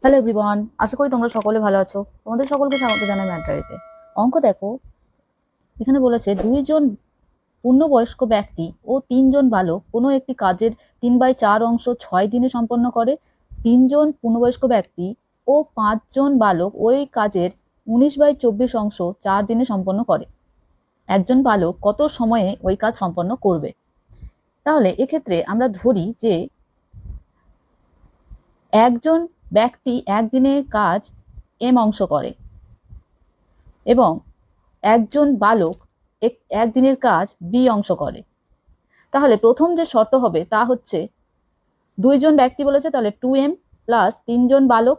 Hello everyone, আশা করি তোমরা সকলে ভালো আছো। তোমাদের সকলকে স্বাগত জানাই ম্যাথ ডায়েরিতে। অঙ্ক দেখো, এখানে বলেছে দুইজন পূর্ণবয়স্ক ব্যক্তি ও তিনজন বালক কোনো একটি কাজের 3/4 অংশ 6 দিনে সম্পন্ন করে। তিনজন পূর্ণবয়স্ক ব্যক্তি ও 5জন বালক ওই কাজের 19/24 অংশ 4 দিনে সম্পন্ন করে। একজন বালক কত সময়ে ওই কাজ সম্পন্ন করবে? তাহলে এক্ষেত্রে আমরা ধরি যে একজন ব্যক্তি একদিনে কাজ এম অংশ করে এবং একজন বালক একদিনের কাজ বি অংশ করে। তাহলে প্রথম যে শর্ত হবে তা হচ্ছে দুইজন ব্যক্তি বলেছে, তাহলে 2m প্লাস তিনজন বালক,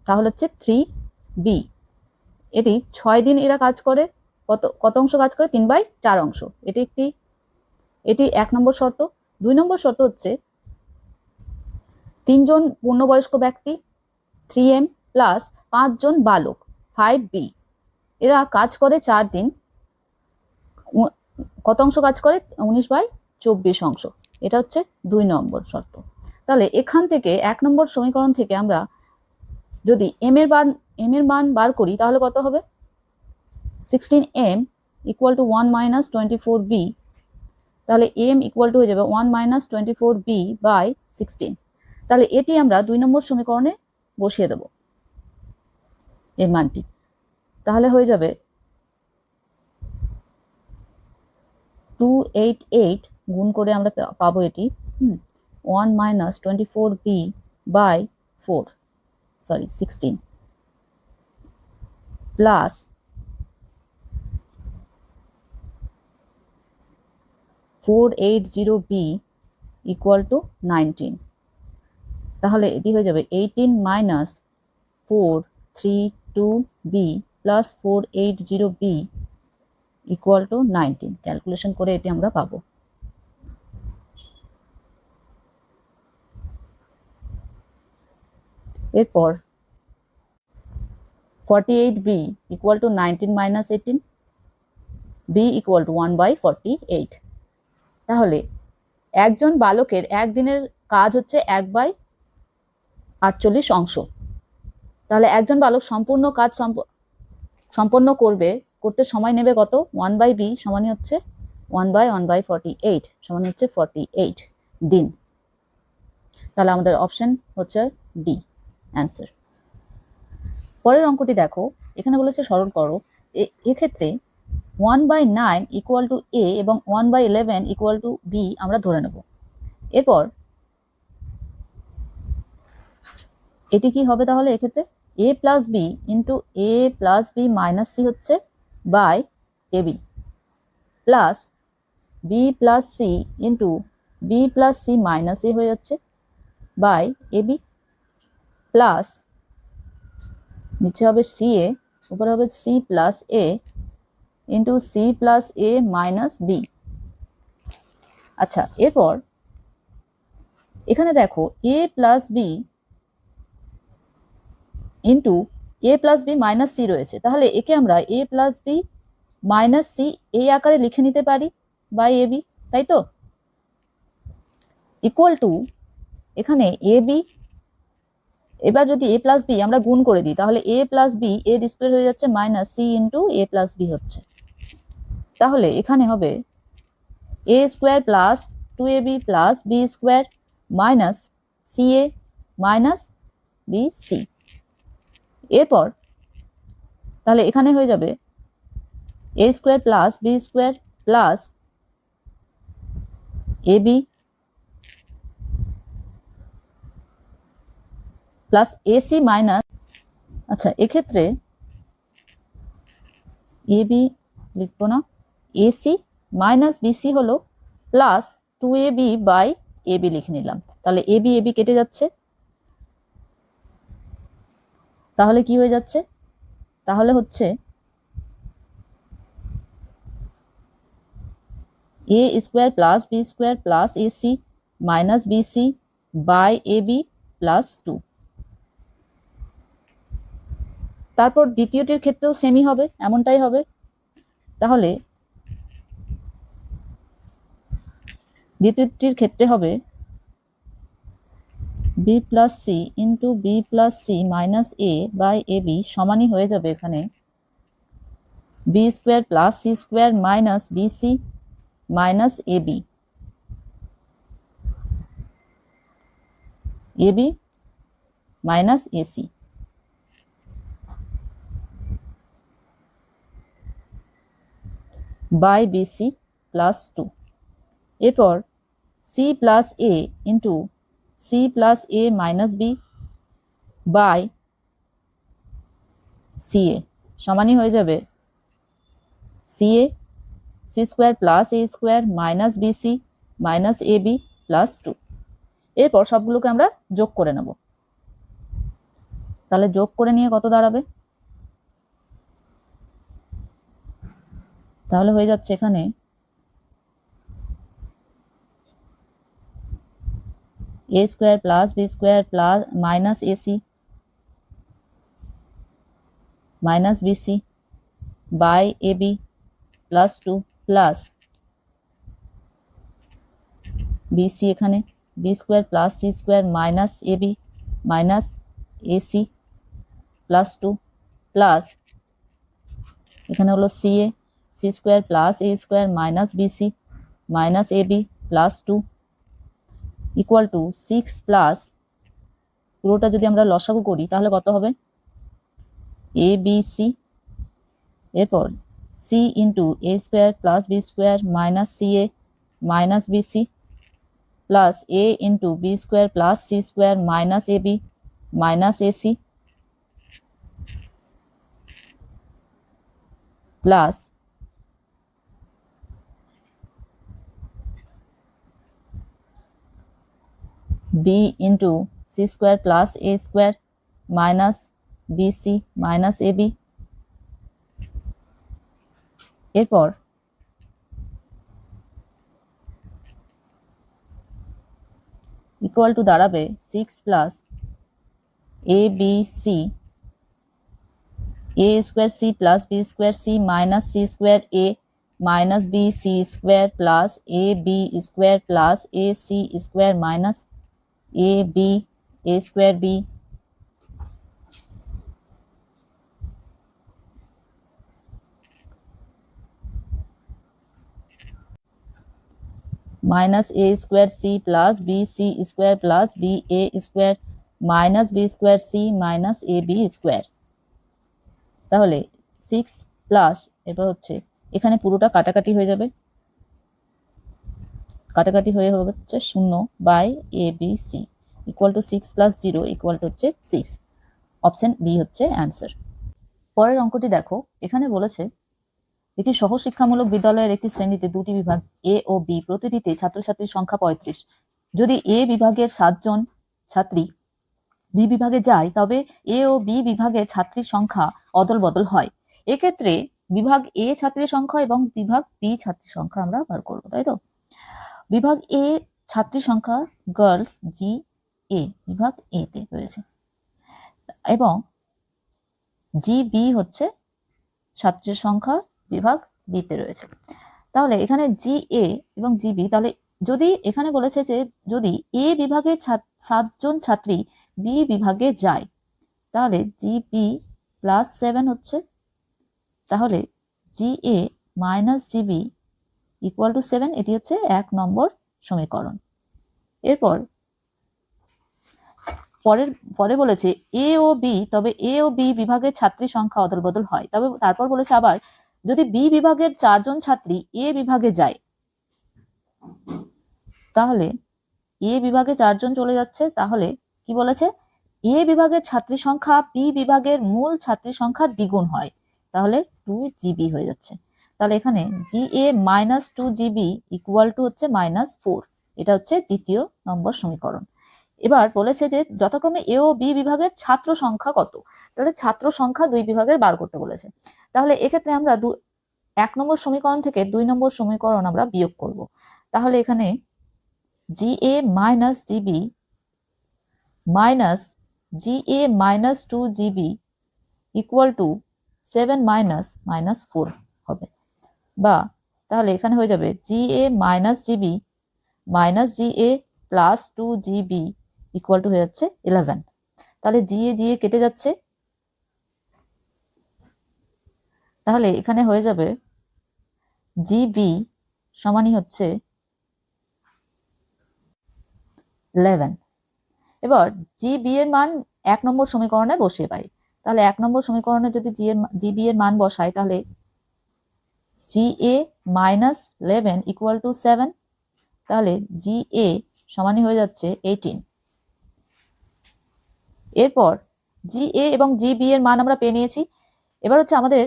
তাহলে হচ্ছে 3b। এটি 6 দিন এরা কাজ করে। কত অংশ কাজ করে? 3/4 অংশ। এটি 1 নম্বর শর্ত। 2 নম্বর শর্ত হচ্ছে তিনজন পূর্ণবয়স্ক ব্যক্তি 3m প্লাস 5জন বালক 5b, এরা কাজ করে 4 দিন। কত অংশ কাজ করে? 19/24 অংশ। এটা হচ্ছে 2 নম্বর শর্ত। তাহলে এখান থেকে 1 নম্বর সমীকরণ থেকে আমরা যদি এম এর মান বার করি তাহলে কত হবে? 16m equal to 1 minus 24b। তাহলে m ইকুয়াল টু হয়ে যাবে 1 মাইনাস 24b বাই 16। তাহলে এটি আমরা 2 নম্বর সমীকরণে বসিয়ে দেব এর মানটি। তাহলে হয়ে যাবে 288 গুণ করে আমরা পাবো এটি 1 minus 24b by 16 plus 480b equal to 19। তাহলে এটি হয়ে যাবে 18 minus 432b plus 480b equal to 19। Calculation করে এটি আমরা পাবো। এরপর 48b equal to 19 minus 18, b equal to 1/48। তাহলে একজন বালকের একদিনের কাজ হচ্ছে 1/48 অংশ। তাহলে একজন বালক সম্পূর্ণ কাজ সম্পন্ন করতে সময় নেবে কত? 1/b সমানই হচ্ছে 1/1/48 সমানই হচ্ছে 48 দিন। তাহলে আমাদের অপশন হচ্ছে ডি অ্যান্সার। পরের অঙ্কটি দেখো, এখানে বলেছে সরল করো। এক্ষেত্রে 1/9 ইকুয়াল টু a এবং 1/11 ইকুয়াল টু b আমরা ধরে নেব। এরপর এটি কি হবে? তাহলে এক্ষেত্রে a plus b into a plus b minus c হচ্ছে by ab plus b plus c into b plus c minus a হয়ে যাচ্ছে বাই ab প্লাস নিচে হবে সি এ, উপরে হবে C plus A into C plus A minus B. আচ্ছা, এরপর এখানে দেখো এ plus B into A plus B minus C রয়েছে। তাহলে একে আমরা এ প্লাস বি মাইনাস সি এই আকারে লিখে নিতে পারি বাই এ বি, তাই তো? ইকুয়াল টু এখানে এ বি, এবার যদি এ প্লাস বি আমরা গুণ করে দিই তাহলে এ প্লাস বি এর স্কোয়ার হয়ে যাচ্ছে minus C into A plus B হচ্ছে। তাহলে এখানে হবে A square plus 2ab plus B square minus C A minus B C. এরপর তাহলে এখানে হয়ে যাবে A square plus B square plus A B plus AC minus, আচ্ছা এক্ষেত্রে এ বি লিখবো না, এসি মাইনাস বিসি হলো plus 2ab by A B লিখে নিলাম। তাহলে এ বি কেটে যাচ্ছে, তাহলে কি হয়ে যাচ্ছে? তাহলে হচ্ছে A square plus B square plus AC minus BC by A B plus 2। তারপর দ্বিতীয়টির ক্ষেত্রেও সেমই হবে, এমনটাই হবে। তাহলে দ্বিতীয়টির ক্ষেত্রে হবে B plus C into B plus C minus A by A B সমানই হয়ে যাবে এখানে B square plus C square minus B C minus A B minus AC by BC plus 2। এরপর C plus A into C plus A minus B by C A সমানই হয়ে যাবে C A C square plus A square minus BC minus A B plus 2। এরপর সবগুলোকে আমরা যোগ করে নেব। তাহলে যোগ করে নিয়ে কত দাঁড়াবে? তাহলে হয়ে যাচ্ছে এখানে A square plus B square plus minus AC minus BC by A B plus 2 plus BC এখানে B square plus C square minus A B minus AC plus 2 plus এখানে হলো C A C square plus A square minus BC minus A B plus 2 equal to 6 plus পুরোটা যদি আমরা লসাগু করি তাহলে কত হবে? A B C. এরপর C into A square plus B square minus C A minus BC plus A into B square plus C square minus A B minus AC plus B into C square plus A square minus BC minus A B. এরপর equal to দাঁড়াবে 6 plus A B C A square C plus B square C minus C square A minus B C square plus A B square plus A C square minus A B A square B minus A square C plus B C square plus B A square minus B square C minus A B square. তাহলে 6 plus এরপর হচ্ছে এখানে পুরোটা কাটাকাটি হয়ে যাবে, কাটাকাটি হয়ে হচ্ছে 0 by A B C equal to 6 plus 0 equal to হচ্ছে 6। অপশন বি হচ্ছে অ্যান্সার। পরের অঙ্কটি দেখো, এখানে বলেছে একটি সহশিক্ষামূলক বিদ্যালয়ের একটি শ্রেণীতে দুটি বিভাগ এ ও বি, প্রতিটিতে ছাত্রছাত্রীর সংখ্যা 35। যদি এ বিভাগের 7 জন ছাত্রী বি বিভাগে যায় তবে এ ও বি বিভাগের ছাত্রীর সংখ্যা অদল বদল হয়। এক্ষেত্রে বিভাগ এ ছাত্রীর সংখ্যা এবং বিভাগ বি ছাত্রীর সংখ্যা আমরা বার করবো, তাই তো? বিভাগ এ ছাত্রীর সংখ্যা গার্লস জি এ বিভাগ এ তে রয়েছে এবং জি বি হচ্ছে ছাত্রীর সংখ্যা বিভাগ বি তে রয়েছে। তাহলে এখানে জি এ এবং জি বি, তাহলে যদি এখানে বলেছে যে যদি এ বিভাগে 7 জন ছাত্রী বি বিভাগে যায় তাহলে জি বি প্লাস 7 হচ্ছে, তাহলে G A minus G B equal to 7। এটি হচ্ছে 1 নম্বর সমীকরণ। এরপর পরে বলেছে এ ও বি, তবে এ ও বি বিভাগের ছাত্রী সংখ্যা অদল বদল হয়। তবে তারপর বলেছে আবার যদি বি বিভাগের 4 জন ছাত্রী এ বিভাগে যায় তাহলে এ বিভাগে 4 জন চলে যাচ্ছে, তাহলে কি বলেছে এ বিভাগের ছাত্রী সংখ্যা বি বিভাগের মূল ছাত্রী সংখ্যার দ্বিগুণ হয়, তাহলে 2 জিবি হয়ে যাচ্ছে। তাহলে এখানে G A minus 2 GB equal to হচ্ছে -4। এটা হচ্ছে দ্বিতীয় নম্বর সমীকরণ। এবার বলেছে যে যথাক্রমে এ ও বি বিভাগের ছাত্র সংখ্যা কত, তাহলে ছাত্র সংখ্যা দুই বিভাগের বার করতে বলেছে। তাহলে এক্ষেত্রে আমরা 1 নম্বর সমীকরণ থেকে 2 নম্বর সমীকরণ আমরা বিয়োগ করব। তাহলে এখানে G A minus GB minus G A minus 2 GB equal to 7 minus -4 হবে, বা তাহলে এখানে হয়ে যাবে G A minus GB minus G A plus 2 GB equal to হয়ে যাচ্ছে 11। তাহলে জি এ কেটে যাচ্ছে, তাহলে এখানে হয়ে যাবে জি বি সমানই হচ্ছে 11। এবার জি বি এর মান 1 নম্বর সমীকরণে বসিয়ে পাই। তাহলে 1 নম্বর সমীকরণে যদি জি বি এর মান বসাই, তাহলে G A minus 11 equal to 7। তাহলে জি এ সমানই হয়ে যাচ্ছে 18। এরপর জি এ এবং জি বি এর মান আমরা পেয়ে নিয়েছি। এবার হচ্ছে আমাদের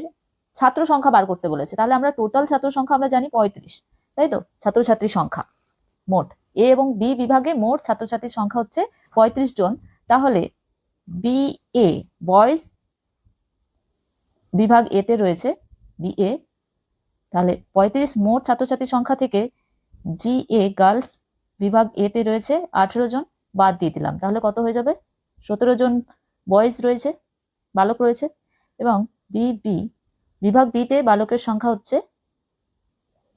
ছাত্র সংখ্যা বার করতে বলেছে। তাহলে আমরা টোটাল ছাত্র সংখ্যা আমরা জানি 35, তাই তো? ছাত্রছাত্রীর সংখ্যা মোট এ এবং বি বিভাগে মোট ছাত্রছাত্রীর সংখ্যা হচ্ছে 35 জন। তাহলে বি এ বয়েজ বিভাগ এতে রয়েছে বি এ, তাহলে 35 মোট ছাত্রছাত্রীর সংখ্যা থেকে জি এ গার্লস বিভাগ এতে রয়েছে 18 জন, বাদ দিয়ে দিলাম। তাহলে কত হয়ে যাবে? 17 জন বয়েজ রয়েছে, বালক রয়েছে। এবং বি বিভাগ বিতে বালকের সংখ্যা হচ্ছে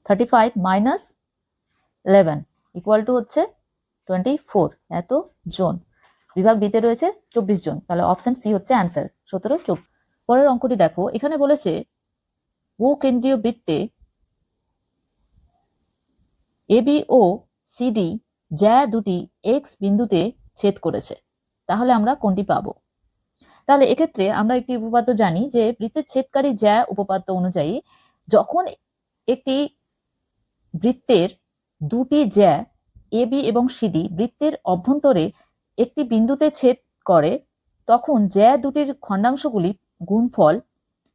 35 মাইনাস 11 ইকুয়াল টু হচ্ছে 24, এত জন। বিভাগ বিতে রয়েছে 24 জন, তাহলে অপশন সি হচ্ছে অ্যান্সার, 17 24। পরের অঙ্কটি দেখো, এখানে বলেছে ভূকেন্দ্রীয় বৃত্তে এবি ও সিডি জ্যা দুটি এক্স বিন্দুতে ছেদ করেছে, তাহলে আমরা কোনটি পাবো? তাহলে এক্ষেত্রে আমরা একটি উপপাদ্য জানি যে বৃত্তের ছেদকারী জ্যা উপপাদ্য অনুযায়ী যখন একটি বৃত্তের দুটি জ্যা এবি এবং সিডি বৃত্তের অভ্যন্তরে একটি বিন্দুতে ছেদ করে, তখন জ্যা দুটির খণ্ডাংশগুলি গুণফল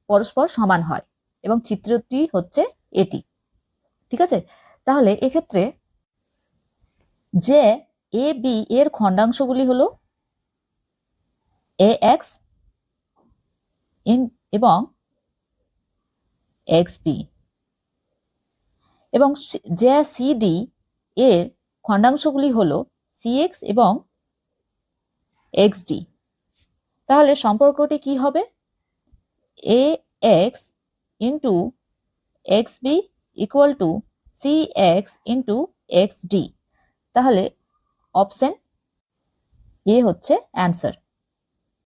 পরস্পর সমান হয়, এবং চিত্রটি হচ্ছে এটি। ঠিক আছে, তাহলে এক্ষেত্রে যে এ বি এর খণ্ডাংশগুলি হলো এ এক্স এবং এক্স বি, এবং যে সিডি এর খণ্ডাংশগুলি হলো সি এক্স এবং এক্স ডি। তাহলে সম্পর্কটি কি হবে? A X into X B equal to C X into X D. তাহলে অপশন এ হচ্ছে অ্যান্সার।